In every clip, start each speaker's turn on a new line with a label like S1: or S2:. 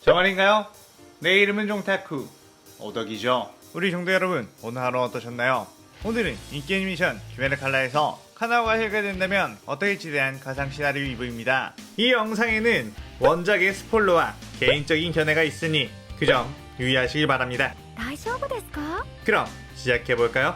S1: 저 말인가요? 내 이름은 종타쿠 오덕이죠. 우리 종도 여러분, 오늘 하루 어떠셨나요? 오늘은 인기 애니메이션 귀멸의 칼라에서 카나오가 헬가된다면 어떨지에 대한 가상 시나리오 2부입니다. 이 영상에는 원작의 스포일러와 개인적인 견해가 있으니 그 점 유의하시길 바랍니다.
S2: 大丈夫ですか?
S1: 그럼 시작해볼까요?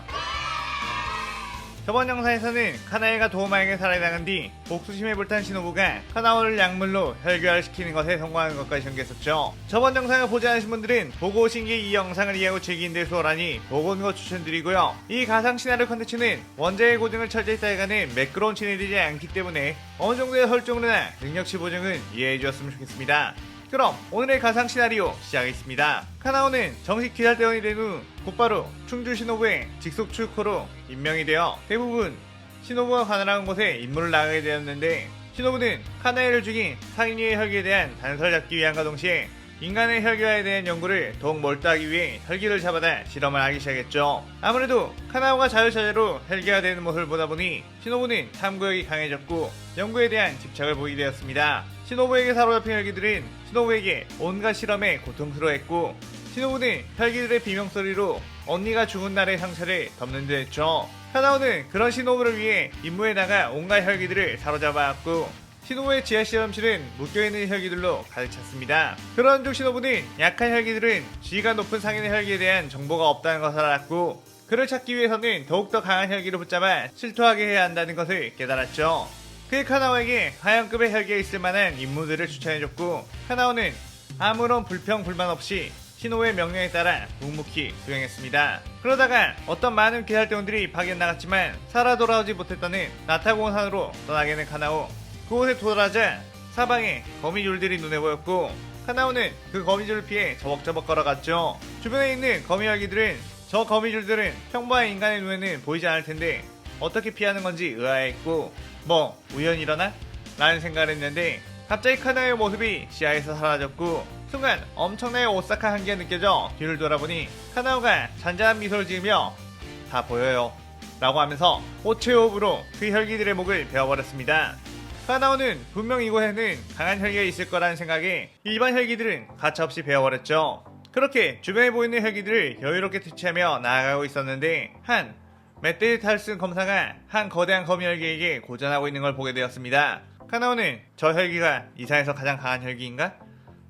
S1: 저번 영상에서는 카나에가 도우마에게 살해당한 뒤 복수심에 불탄 시노부가 카나오를 약물로 혈교화시키는 것에 성공하는 것까지 전개했었죠. 저번 영상을 보지 않으신 분들은 보고 오신 게 이 영상을 이해하고 즐기는 데 수월하니 보고 오는 거 추천드리고요. 이 가상 시나리오 컨텐츠는 원작의 고증을 철저히 따라가는 매끄러운 진행되지 않기 때문에 어느 정도의 설정이나 능력치 보증은 이해해 주었으면 좋겠습니다. 그럼 오늘의 가상 시나리오 시작하겠습니다. 카나오는 정식 기사대원이 된 후 곧바로 충주 시노부의 직속 출코로 임명이 되어 대부분 시노부가 관할하는 곳에 임무를 나가게 되었는데, 시노부는 카나에를 죽인 상인이의 혈기에 대한 단서를 잡기 위함과 동시에 인간의 혈기화에 대한 연구를 더욱 몰두하기 위해 혈기를 잡아다 실험을 하기 시작했죠. 아무래도 카나오가 자유자재로 혈기화되는 모습을 보다 보니 시노부는 탐구력이 강해졌고 연구에 대한 집착을 보이게 되었습니다. 시노부에게 사로잡힌 혈기들은 시노부에게 온갖 실험에 고통스러워했고, 시노부는 혈기들의 비명소리로 언니가 죽은 날의 상처를 덮는 듯 했죠. 카나오는 그런 시노부를 위해 임무에 나가 온갖 혈기들을 사로잡아왔고, 시노부의 지하실험실은 묶여있는 혈기들로 가득 찼습니다. 그런 중 시노부는 약한 혈기들은 지위가 높은 상인의 혈기에 대한 정보가 없다는 것을 알았고, 그를 찾기 위해서는 더욱더 강한 혈기를 붙잡아 실토하게 해야 한다는 것을 깨달았죠. 그 카나오에게 하연급의 혈기가 있을 만한 임무들을 추천해줬고, 카나오는 아무런 불평 불만 없이 시노부의 명령에 따라 묵묵히 수행했습니다. 그러다가 어떤 많은 기살대원들이 파견 나갔지만 살아 돌아오지 못했다는 나타공산으로 떠나게 된 카나오. 그곳에 도달하자 사방에 거미줄들이 눈에 보였고, 카나오는 그 거미줄을 피해 저벅저벅 걸어갔죠. 주변에 있는 거미혈기들은 저 거미줄들은 평범한 인간의 눈에는 보이지 않을 텐데 어떻게 피하는 건지 의아해했고, 뭐 우연이려나? 라는 생각을 했는데 갑자기 카나오의 모습이 시야에서 사라졌고, 순간 엄청나게 오싹한 한기가 느껴져 뒤를 돌아보니 카나오가 잔잔한 미소를 지으며 다 보여요 라고 하면서 호체의 호흡으로 그 혈기들의 목을 베어버렸습니다. 카나오는 분명 이곳에는 강한 혈기가 있을 거라는 생각에 일반 혈기들은 가차없이 베어버렸죠. 그렇게 주변에 보이는 혈기들을 여유롭게 퇴치하며 나아가고 있었는데, 한 멧돼지탈슨 검사가 한 거대한 거미혈기에게 고전하고 있는 걸 보게 되었습니다. 카나오는 저 혈기가 이 사에서 가장 강한 혈기인가?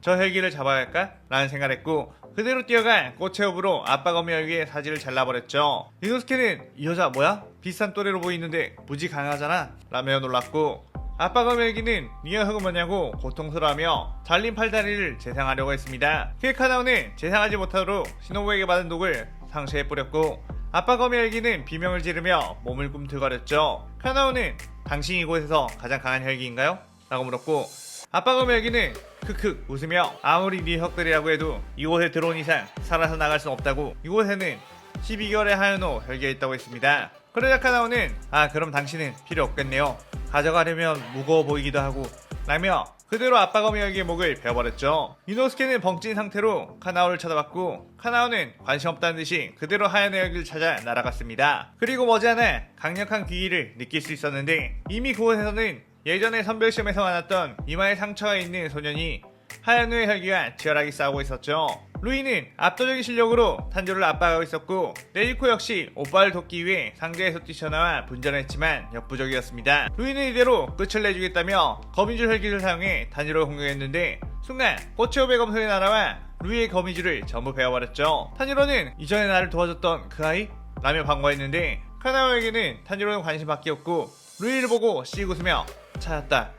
S1: 저 혈기를 잡아야 할까? 라는 생각을 했고 그대로 뛰어가 꽃의 호흡으로 아빠 거미혈기의 사지를 잘라버렸죠. 이노스케는 이 여자 뭐야? 비슷한 또래로 보이는데 무지 강하잖아? 라며 놀랐고, 아빠 거미혈기는 이 녀석은 뭐냐고 고통스러워하며 잘린 팔다리를 재상하려고 했습니다. 그 카나오는 재상하지 못하도록 시노부에게 받은 독을 상처에 뿌렸고, 아빠 거미혈기는 비명을 지르며 몸을 꿈틀거렸죠. 카나오는 당신이 이곳에서 가장 강한 혈기인가요? 라고 물었고, 아빠 거미혈기는 크크 웃으며 아무리 네 혁들이라고 해도 이곳에 들어온 이상 살아서 나갈 순 없다고, 이곳에는 12개월의 하연호 혈기가 있다고 했습니다. 그러자 카나오는 그럼 당신은 필요 없겠네요. 가져가려면 무거워 보이기도 하고 라며 그대로 아빠 거미혈기의 목을 베어버렸죠. 이노스케는 벙찐 상태로 카나오를 쳐다봤고, 카나오는 관심 없다는 듯이 그대로 하얀 혈기를 찾아 날아갔습니다. 그리고 머지않아 강력한 귀기를 느낄 수 있었는데, 이미 그곳에서는 예전에 선별시험에서 만났던 이마에 상처가 있는 소년이 하얀우의 혈기가 치열하게 싸우고 있었죠. 루이는 압도적인 실력으로 탄조를 압박하고 있었고, 네지코 역시 오빠를 돕기 위해 상자에서 뛰쳐나와 분전을 했지만 역부족이었습니다. 루이는 이대로 끝을 내주겠다며 거미줄 혈기를 사용해 탄조를 공격했는데, 순간 꽃의 검소리 날아와 루이의 거미줄을 전부 베어버렸죠. 탄지로는 이전에 나를 도와줬던 그 아이? 라며 반가워했는데, 카나오에게는 탄지로는 관심 밖에 없고 루이를 보고 씩 웃으며 찾았다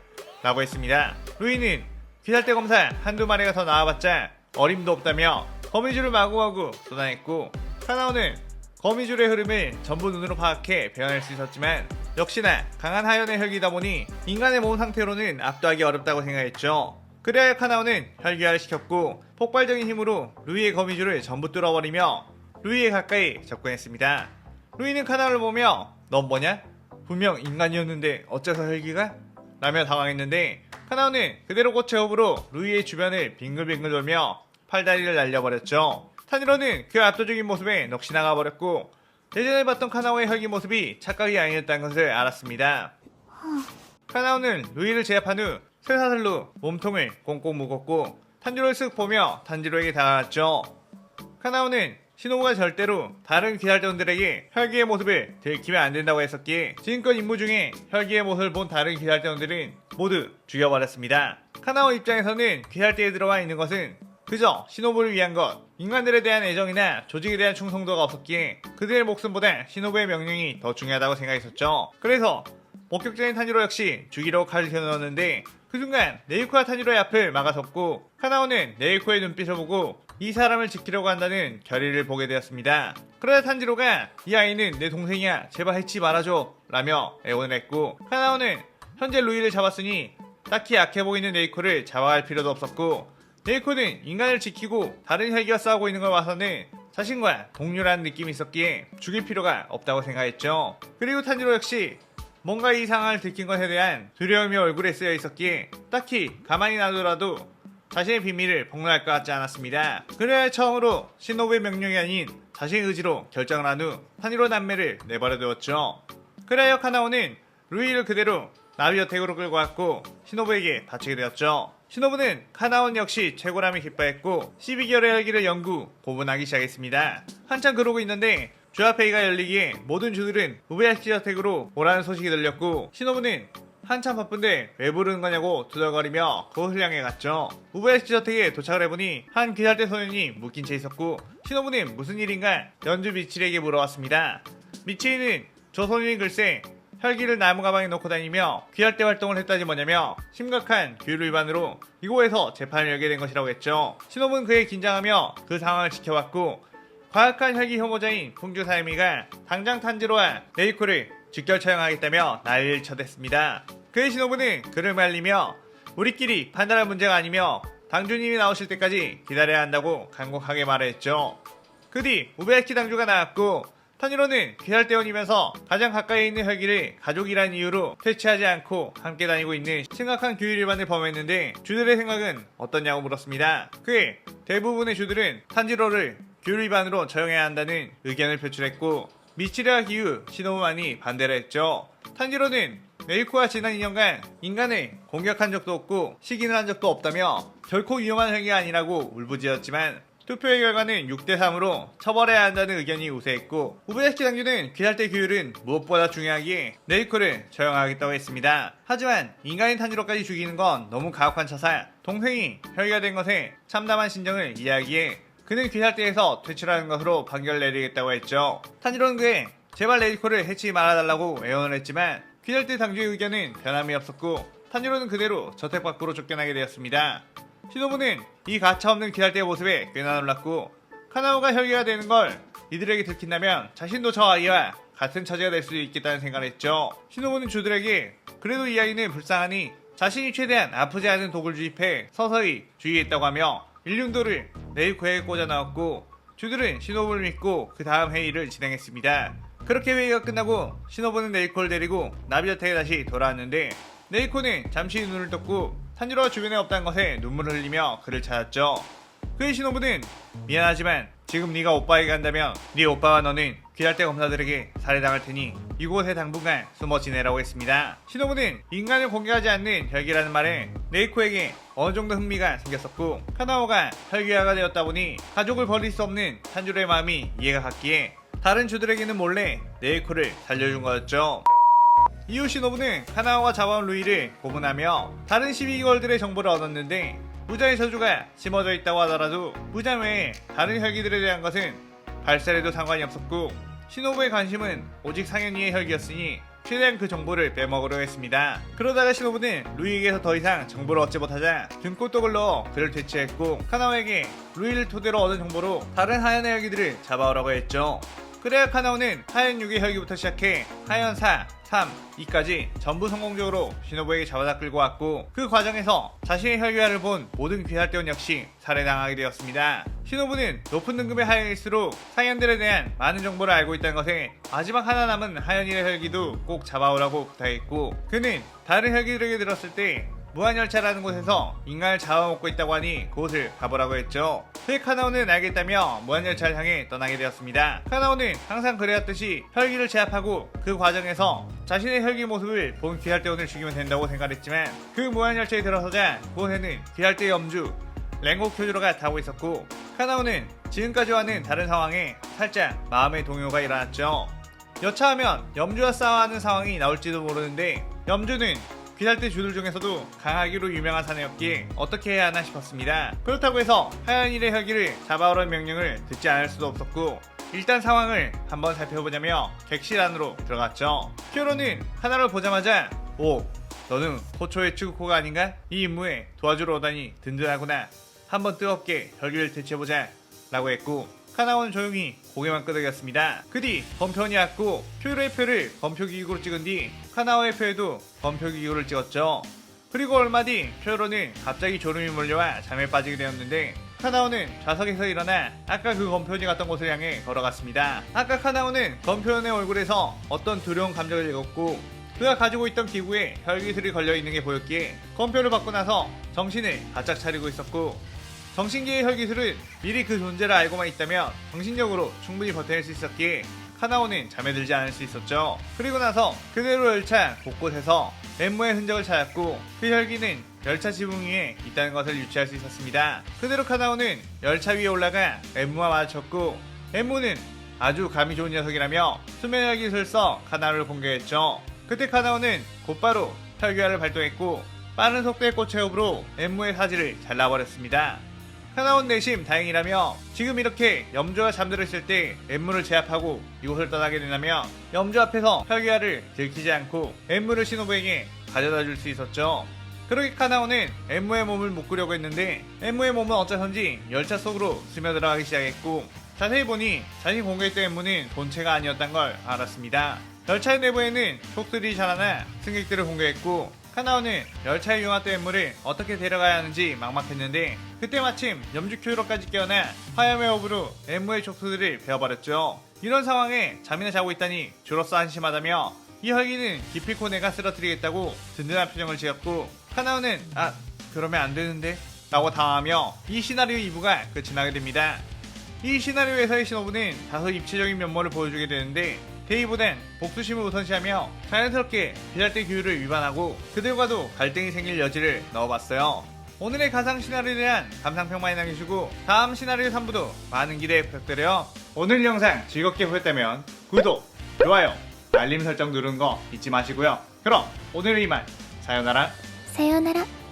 S1: 라고 했습니다. 루이는 귀살대 검사 한두 마리가 더 나와봤자 어림도 없다며 거미줄을 마구마구 쏟아냈고, 카나오는 거미줄의 흐름을 전부 눈으로 파악해 배워낼 수 있었지만 역시나 강한 하연의 혈기다 보니 인간의 몸 상태로는 압도하기 어렵다고 생각했죠. 그래야 카나오는 혈기화를 시켰고 폭발적인 힘으로 루이의 거미줄을 전부 뚫어버리며 루이에 가까이 접근했습니다. 루이는 카나오를 보며 넌 뭐냐? 분명 인간이었는데 어째서 혈기가? 라며 당황했는데, 카나오는 그대로 꽃의 호흡으로 루이의 주변을 빙글빙글 돌며 팔다리를 날려버렸죠. 타니로는 그 압도적인 모습에 넋이 나가버렸고, 예전에 봤던 카나오의 혈기 모습이 착각이 아니었다는 것을 알았습니다. 카나오는 루이를 제압한 후 쇠사슬로 몸통을 꽁꽁 묶었고, 탄지로를 쓱 보며 탄지로에게 다가갔죠. 카나오는 시노부가 절대로 다른 귀살대원들에게 혈기의 모습을 들키면 안 된다고 했었기에 지금껏 임무 중에 혈기의 모습을 본 다른 귀살대원들은 모두 죽여버렸습니다. 카나오 입장에서는 귀살대에 들어와 있는 것은 그저 시노부를 위한 것, 인간들에 대한 애정이나 조직에 대한 충성도가 없었기에 그들의 목숨보다 시노부의 명령이 더 중요하다고 생각했었죠. 그래서 목격자인 탄지로 역시 죽이러 칼을 켜놓았는데 그 순간 네이코와 탄지로의 앞을 막아섰고 카나오는 네이코의 눈빛을 보고 이 사람을 지키려고 한다는 결의를 보게 되었습니다. 그러자 탄지로가 이 아이는 내 동생이야 제발 해치 말아줘 라며 애원을 했고 카나오는 현재 루이를 잡았으니 딱히 약해 보이는 네이코를 잡아갈 필요도 없었고 네이코는 인간을 지키고 다른 혈기와 싸우고 있는 걸 봐서는 자신과 동료라는 느낌이 있었기에 죽일 필요가 없다고 생각했죠. 그리고 탄지로 역시 뭔가 이 상황을 들킨 것에 대한 두려움이 얼굴에 쓰여 있었기에 딱히 가만히 놔두라도 자신의 비밀을 폭로할 것 같지 않았습니다. 그래야 처음으로 시노부의 명령이 아닌 자신의 의지로 결정을 한 후 탄지로 남매를 내버려 두었죠. 그래야 카나오는 루이를 그대로 나비어택으로 끌고 왔고 시노부에게 바치게 되었죠. 시노부는 카나온 역시 최고라며 기뻐했고 12개월의 혈기를 연구, 고분하기 시작했습니다. 한참 그러고 있는데 주합회의가 열리기에 모든 주들은 우베야시 저택으로 오라는 소식이 들렸고 시노부는 한참 바쁜데 왜 부르는 거냐고 투덜거리며 그곳을 향해 갔죠. 우베야시 저택에 도착을 해보니 한 귀살대 소년이 묶인 채 있었고 시노부는 무슨 일인가 연주 미치리에게 물어왔습니다. 미치리는 저 소년이 글쎄 혈기를 나무 가방에 넣고 다니며 귀살대 활동을 했다지 뭐냐며 심각한 규율 위반으로 이곳에서 재판을 열게 된 것이라고 했죠. 시노부는 그에 긴장하며 그 상황을 지켜봤고 과학한 혈기 혐오자인 풍주 사이미가 당장 탄지로와 네이코를 직결 처형하겠다며 난리를 쳐댔습니다. 그의 시노부는 그를 말리며 우리끼리 판단할 문제가 아니며 당주님이 나오실 때까지 기다려야 한다고 간곡하게 말했죠. 그 뒤 우베야키 당주가 나왔고 탄지로는 귀살대원이면서 가장 가까이 있는 혈기를 가족이라는 이유로 퇴치하지 않고 함께 다니고 있는 심각한 규율 위반을 범했는데 주들의 생각은 어떠냐고 물었습니다. 그에 대부분의 주들은 탄지로를 규율 위반으로 처형해야 한다는 의견을 표출했고 미치리와 기유, 시노부만이 반대를 했죠. 탄지로는 네이코와 지난 2년간 인간을 공격한 적도 없고 시기를 한 적도 없다며 결코 위험한 혈기가 아니라고 울부짖었지만 투표의 결과는 6대3으로 처벌해야 한다는 의견이 우세했고 우베야스키 당주는 귀살대 규율은 무엇보다 중요하기에 네이코를 처형하겠다고 했습니다. 하지만 인간인 탄지로까지 죽이는 건 너무 가혹한 처사, 동생이 혈기가 된 것에 참담한 심정을 이해하기에 그는 귀살대에서 퇴출하는 것으로 판결을 내리겠다고 했죠. 탄지로는 그에 제발 네이코를 해치지 말아달라고 애원을 했지만 귀살대 당주의 의견은 변함이 없었고 탄지로는 그대로 저택 밖으로 쫓겨나게 되었습니다. 시노부는 이 가차없는 귀살대의 모습에 꽤나 놀랐고 카나오가 혈기가 되는 걸 이들에게 들킨다면 자신도 저 아이와 같은 처지가 될 수도 있겠다는 생각을 했죠. 시노부는 주들에게 그래도 이 아이는 불쌍하니 자신이 최대한 아프지 않은 독을 주입해 서서히 주의했다고 하며 일륜도를 네이코에 꽂아 넣었고 주들은 시노부를 믿고 그 다음 회의를 진행했습니다. 그렇게 회의가 끝나고 시노부는 네이코를 데리고 나비저택에 다시 돌아왔는데 네이코는 잠시 눈을 떴고 탄지로가 주변에 없다는 것에 눈물을 흘리며 그를 찾았죠. 그의 시노부는 미안하지만 지금 네가 오빠에게 간다면 네 오빠와 너는 귀살대 검사들에게 살해당할 테니 이곳에 당분간 숨어 지내라고 했습니다. 시노부는 인간을 공격하지 않는 혈기라는 말에 네이코에게 어느 정도 흥미가 생겼었고 카나오가 혈기화가 되었다 보니 가족을 버릴 수 없는 탄지로의 마음이 이해가 갔기에 다른 주들에게는 몰래 네이코를 살려준 거였죠. 이후 시노부는 카나오가 잡아온 루이를 고문하며 다른 12개월들의 정보를 얻었는데 무자의 저주가 심어져 있다고 하더라도 무자 외에 다른 혈기들에 대한 것은 발설해도 상관이 없었고 시노부의 관심은 오직 상현이의 혈기였으니 최대한 그 정보를 빼먹으려 했습니다. 그러다가 시노부는 루이에게서 더 이상 정보를 얻지 못하자 등꽃독을 넣어 그를 퇴치했고 카나오에게 루이를 토대로 얻은 정보로 다른 하얀의 혈기들을 잡아오라고 했죠. 그래야 카나오는 하얀 6의 혈기부터 시작해 하얀 4, 3, 2까지 전부 성공적으로 시노부에게 잡아다 끌고 왔고 그 과정에서 자신의 혈기화를 본 모든 귀살대원 역시 살해당하게 되었습니다. 시노부는 높은 등급의 하연일수록 상현들에 대한 많은 정보를 알고 있다는 것에 마지막 하나 남은 하연일의 혈기도 꼭 잡아오라고 부탁했고 그는 다른 혈기들에게 들었을 때 무한열차라는 곳에서 인간을 잡아먹고 있다고 하니 그곳을 가보라고 했죠. 그의 카나오는 알겠다며 무한열차를 향해 떠나게 되었습니다. 카나오는 항상 그래왔듯이 혈기를 제압하고 그 과정에서 자신의 혈기 모습을 본 귀살대원을 죽이면 된다고 생각했지만 그 무한열차에 들어서자 그곳에는 귀살대의 엄주 랭고 큐즈로가 타고 있었고 카나오는 지금까지와는 다른 상황에 살짝 마음의 동요가 일어났죠. 여차하면 염주와 싸워하는 상황이 나올지도 모르는데 염주는 귀살대 주들 중에서도 강하기로 유명한 사내였기에 어떻게 해야 하나 싶었습니다. 그렇다고 해서 하연일의 혈기를 잡아오라는 명령을 듣지 않을 수도 없었고 일단 상황을 한번 살펴보자며 객실 안으로 들어갔죠. 퓨로는 하나를 보자마자 오, 너는 호초의 츠구코가 아닌가? 이 임무에 도와주러 오다니 든든하구나. 한번 뜨겁게 혈기를 되찾보자 라고 했고 카나오는 조용히 고개만 끄덕였습니다. 그 뒤 검표원이 왔고 퓨로의 표를 검표기구로 찍은 뒤 카나오의 표에도 검표기구를 찍었죠. 그리고 얼마 뒤 퓨로는 갑자기 졸음이 몰려와 잠에 빠지게 되었는데 카나오는 좌석에서 일어나 아까 그 검표원이 갔던 곳을 향해 걸어갔습니다. 아까 카나오는 검표원의 얼굴에서 어떤 두려운 감정을 읽었고 그가 가지고 있던 기구에 혈기술이 걸려있는 게 보였기에 검표를 받고 나서 정신을 바짝 차리고 있었고 정신기의 혈기술은 미리 그 존재를 알고만 있다면 정신력으로 충분히 버텨낼 수 있었기에 카나오는 잠에 들지 않을 수 있었죠. 그리고 나서 그대로 열차 곳곳에서 엠무의 흔적을 찾았고 그 혈기는 열차 지붕 위에 있다는 것을 유추할 수 있었습니다. 그대로 카나오는 열차 위에 올라가 엠무와 마주쳤고 엠무는 아주 감이 좋은 녀석이라며 수면 혈기술을 써 카나오를 공격했죠. 그때 카나오는 곧바로 혈기화를 발동했고 빠른 속도의 꽃의 호흡으로 엠무의 사지를 잘라버렸습니다. 카나온 내심 다행이라며 지금 이렇게 염주 잠들었을 때 엠무를 제압하고 이곳을 떠나게 된다며 염주 앞에서 혈기화를 들키지 않고 엠무를 시노부에게 가져다 줄 수 있었죠. 그렇게 카나오는 엠무의 몸을 묶으려고 했는데 엠무의 몸은 어째선지 열차 속으로 스며들어가기 시작했고 자세히 보니 자신이 공격했던 엠무는 본체가 아니었던 걸 알았습니다. 열차의 내부에는 촉들이 자라나 승객들을 공격했고 카나오는 열차에 융합된 엠무를 어떻게 데려가야 하는지 막막했는데 그때 마침 염주 큐로까지 깨어나 화염의 호흡으로 엠무의 촉수들을 베어버렸죠. 이런 상황에 잠이나 자고 있다니 주로서 한심하다며 이 혈기는 기필코네가 쓰러뜨리겠다고 든든한 표정을 지었고 카나오는 그러면 안 되는데 라고 당하며 이 시나리오 2부가 끝이 나게 됩니다. 이 시나리오에서의 시노부는 다소 입체적인 면모를 보여주게 되는데 데이보단 복수심을 우선시하며 자연스럽게 비살대 규율을 위반하고 그들과도 갈등이 생길 여지를 넣어봤어요. 오늘의 가상 시나리오에 대한 감상평 많이 남겨주시고 다음 시나리오 3부도 많은 기대 부탁드려요. 오늘 영상 즐겁게 보셨다면 구독, 좋아요, 알림 설정 누르는 거 잊지 마시고요. 그럼 오늘은 이만 사요나라.
S2: さようなら。